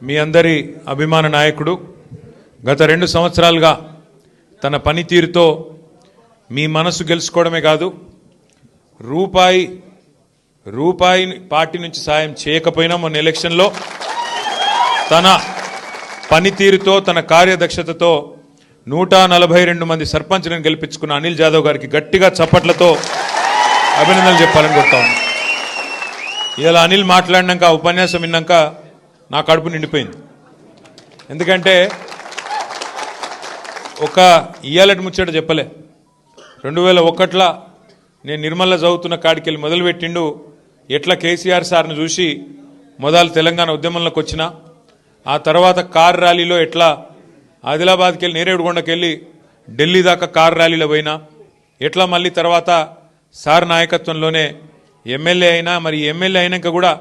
మీ అందరి అభిమాన నాయకుడు గత 2 సంవత్సరాలుగా తన పనితీరుతో మీ మనసు గెలుచుకోవడమే కాదు రూపాయి పార్టీ నుంచి సాయం చేయకపోయినా మొన్న ఎలక్షన్లో తన పనితీరుతో తన కార్యదక్షతతో 142 మంది సర్పంచ్లను గెలిపించుకున్న అనిల్ జాదవ్ గారికి గట్టిగా చప్పట్లతో అభినందనలు చెప్పాలని కోరుతాను. ఇలా అనిల్ మాట్లాడినాక ఉపన్యాసం విన్నాక నా కడుపు నిండిపోయింది. ఎందుకంటే ఒక ఇయ్యాలటి ముచ్చట చెప్పలే. 2001లో నేను నిర్మల్లో చదువుతున్న కాడికి వెళ్ళి మొదలుపెట్టిండు. ఎట్లా కేసీఆర్ సార్ను చూసి మొదలు తెలంగాణ ఉద్యమంలోకి వచ్చిన ఆ తర్వాత కార్ ర్యాలీలో ఎట్లా ఆదిలాబాద్కి వెళ్ళి నేరేడుగొండకి వెళ్ళి ఢిల్లీ దాకా కార్ ర్యాలీలో పోయినా ఎట్లా మళ్ళీ తర్వాత సార్ నాయకత్వంలోనే ఎమ్మెల్యే అయినా మరి ఎమ్మెల్యే అయినాక కూడా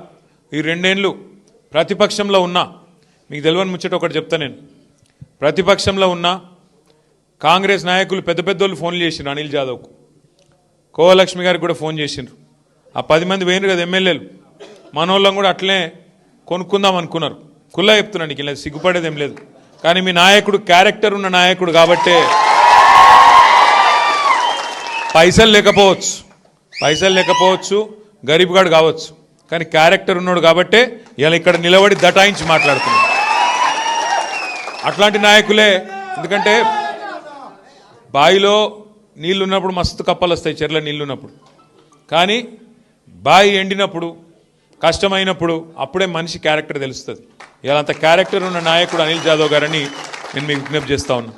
ఈ 2 ఏళ్ళు ప్రతిపక్షంలో ఉన్నా. మీకు తెలియని ముచ్చట ఒకటి చెప్తా. నేను ప్రతిపక్షంలో ఉన్నా కాంగ్రెస్ నాయకులు పెద్ద పెద్దోళ్ళు ఫోన్లు చేసిండ్రు అనిల్ జాదవ్కు. కోవలక్ష్మి గారికి కూడా ఫోన్ చేసిండ్రు. ఆ 10 మంది పోయినారు కదా ఎమ్మెల్యేలు. మనోళ్ళం కూడా అట్లనే కొనుక్కుందాం అనుకున్నారు. కుల్లా చెప్తున్నాను, నీకు ఇలా సిగ్గుపడేది ఏం లేదు. కానీ మీ నాయకుడు క్యారెక్టర్ ఉన్న నాయకుడు కాబట్టే పైసలు లేకపోవచ్చు గరీబ్ గాడు కావచ్చు, కానీ క్యారెక్టర్ ఉన్నాడు కాబట్టే ఇలా ఇక్కడ నిలబడి దటాయించి మాట్లాడుతున్నాడు. అట్లాంటి నాయకులే. ఎందుకంటే బావిలో నీళ్లు ఉన్నప్పుడు మస్తు కప్పలు వస్తాయి, చెర్ల నీళ్లు ఉన్నప్పుడు. కానీ బావి ఎండినప్పుడు కష్టమైనప్పుడు అప్పుడే మనిషి క్యారెక్టర్ తెలుస్తుంది. ఇలా అంత క్యారెక్టర్ ఉన్న నాయకుడు అనిల్ జాదవ్ గారని నేను మీకు విజ్ఞప్తి చేస్తా ఉన్నా.